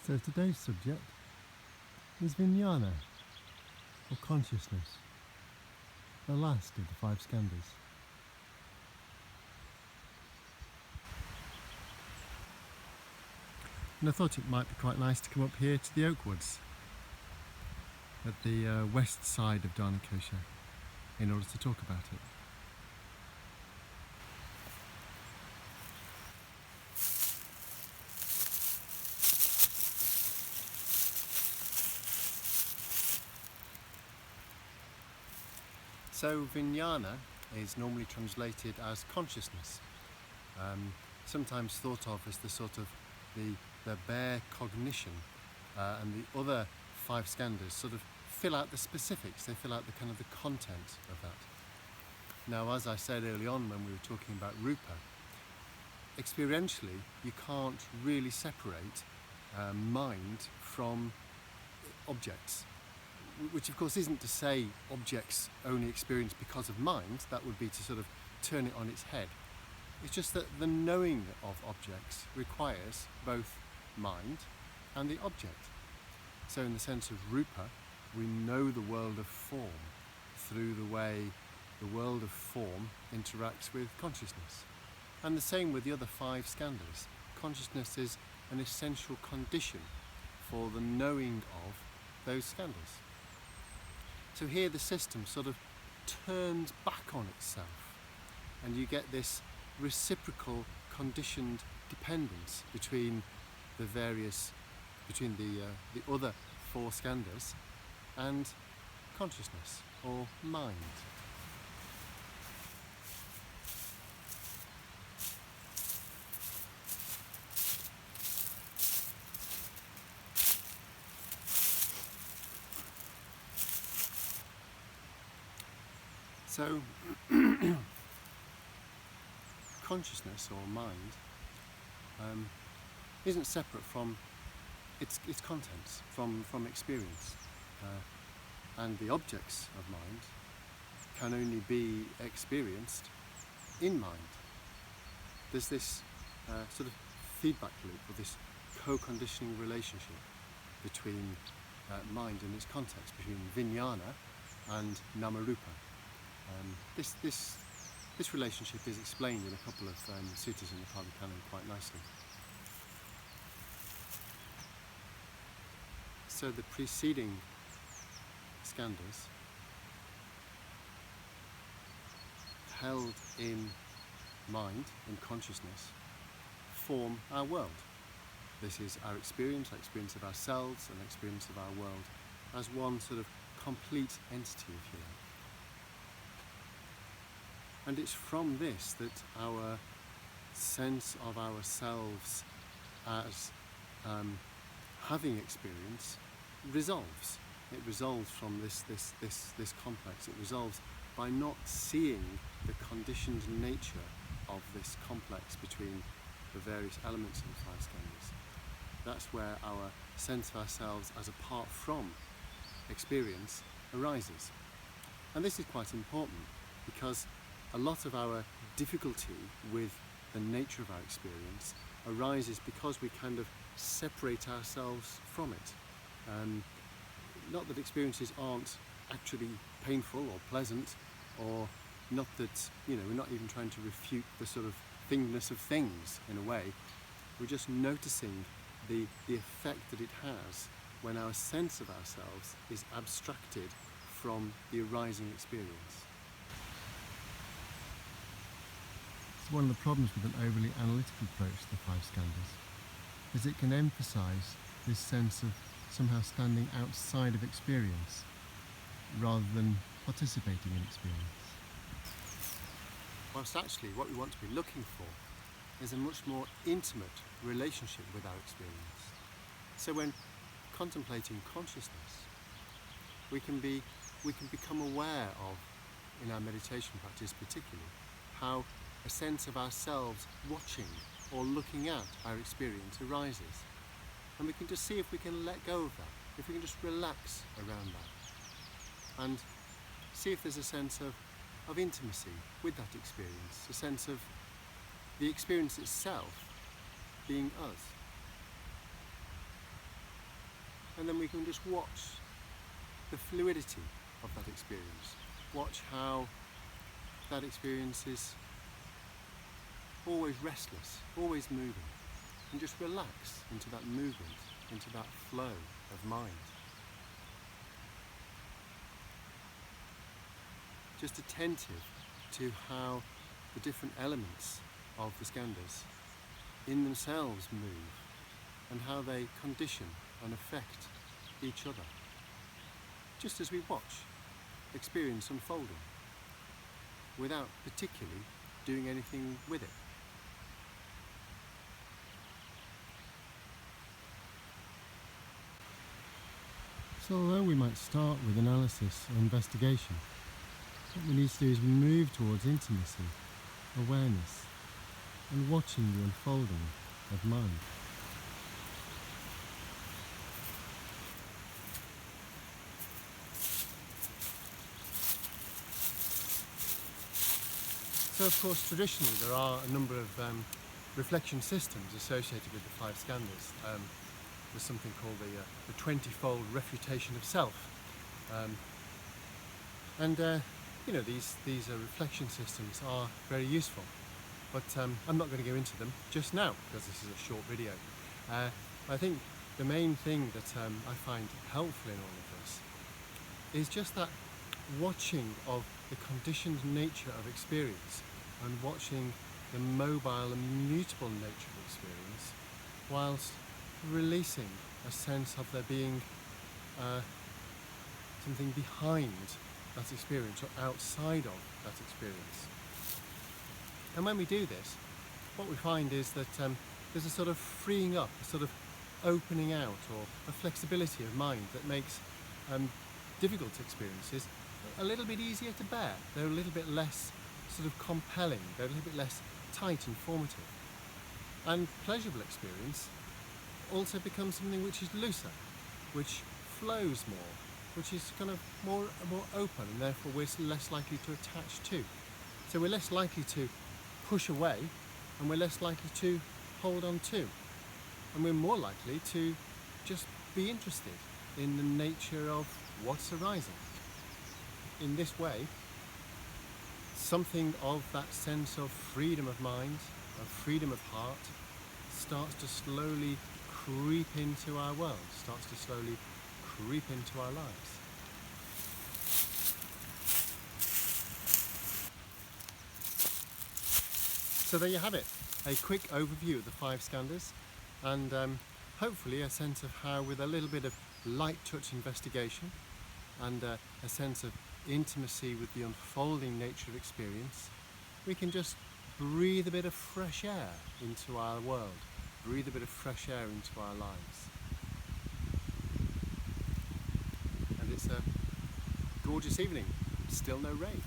So today's subject is Vijnana, or consciousness, the last of the 5 Skandhas. And I thought it might be quite nice to come up here to the oak woods at the west side of Dharma in order to talk about it. So Vijnana is normally translated as consciousness, sometimes thought of as the sort of the bare cognition, and the other 5 skandhas sort of fill out the specifics, they fill out the kind of the content of that. Now, as I said early on when we were talking about rupa, experientially you can't really separate mind from objects. Which of course isn't to say objects only experience because of mind, that would be to sort of turn it on its head. It's just that the knowing of objects requires both mind and the object. So in the sense of rupa, we know the world of form through the way the world of form interacts with consciousness. And the same with the other 5 skandhas. Consciousness is an essential condition for the knowing of those skandhas. So here the system sort of turns back on itself, and you get this reciprocal conditioned dependence between the other 4 skandhas and consciousness or mind. So, consciousness or mind isn't separate from its contents, from experience, and the objects of mind can only be experienced in mind. There's this sort of feedback loop, or this co-conditioning relationship between mind and its context, between Vijnana and Namarupa. This relationship is explained in a couple of suttas in the Pali Canon quite nicely. So the preceding skandhas held in mind, in consciousness, form our world. This is our experience of ourselves and experience of our world as one sort of complete entity, if you like. And it's from this that our sense of ourselves as having experience resolves. It resolves from this complex. It resolves by not seeing the conditioned nature of this complex between the various elements of the 5 skandhas. That's where our sense of ourselves as apart from experience arises. And this is quite important because a lot of our difficulty with the nature of our experience arises because we kind of separate ourselves from it. Not that experiences aren't actually painful or pleasant, or not that, we're not even trying to refute the sort of thingness of things in a way. We're just noticing the effect that it has when our sense of ourselves is abstracted from the arising experience. So one of the problems with an overly analytical approach to the 5 skandhas is it can emphasise this sense of somehow standing outside of experience rather than participating in experience. Whilst actually what we want to be looking for is a much more intimate relationship with our experience. So when contemplating consciousness, we can become aware of, in our meditation practice particularly, how a sense of ourselves watching or looking at our experience arises. And we can just see if we can let go of that, if we can just relax around that, and see if there's a sense of intimacy with that experience, a sense of the experience itself being us. and then we can just watch the fluidity of that experience. Watch how that experience is always restless, always moving, and just relax into that movement, into that flow of mind. Just attentive to how the different elements of the skandhas in themselves move and how they condition and affect each other, just as we watch experience unfolding without particularly doing anything with it. So although we might start with analysis or investigation, what we need to do is move towards intimacy, awareness, and watching the unfolding of mind. So of course traditionally there are a number of reflection systems associated with the five skandhas. There's something called the 20-fold refutation of self. You know, these reflection systems are very useful, but I'm not going to go into them just now because this is a short video. I think the main thing that I find helpful in all of this is just that watching of the conditioned nature of experience and watching the mobile and mutable nature of experience, whilst releasing a sense of there being something behind that experience or outside of that experience. And when we do this, what we find is that there's a sort of freeing up, a sort of opening out, or a flexibility of mind that makes difficult experiences a little bit easier to bear. They're a little bit less sort of compelling, they're a little bit less tight and formative. And pleasurable experience also becomes something which is looser, which flows more, which is kind of more open, and therefore we're less likely to attach to. So we're less likely to push away, and we're less likely to hold on to. And we're more likely to just be interested in the nature of what's arising. In this way, something of that sense of freedom of mind, of freedom of heart, starts to slowly creep into our world, starts to slowly creep into our lives. So there you have it, a quick overview of the five skandhas, and hopefully a sense of how, with a little bit of light touch investigation and a sense of intimacy with the unfolding nature of experience, we can just breathe a bit of fresh air into our world, breathe a bit of fresh air into our lives. And it's a gorgeous evening, still no rain.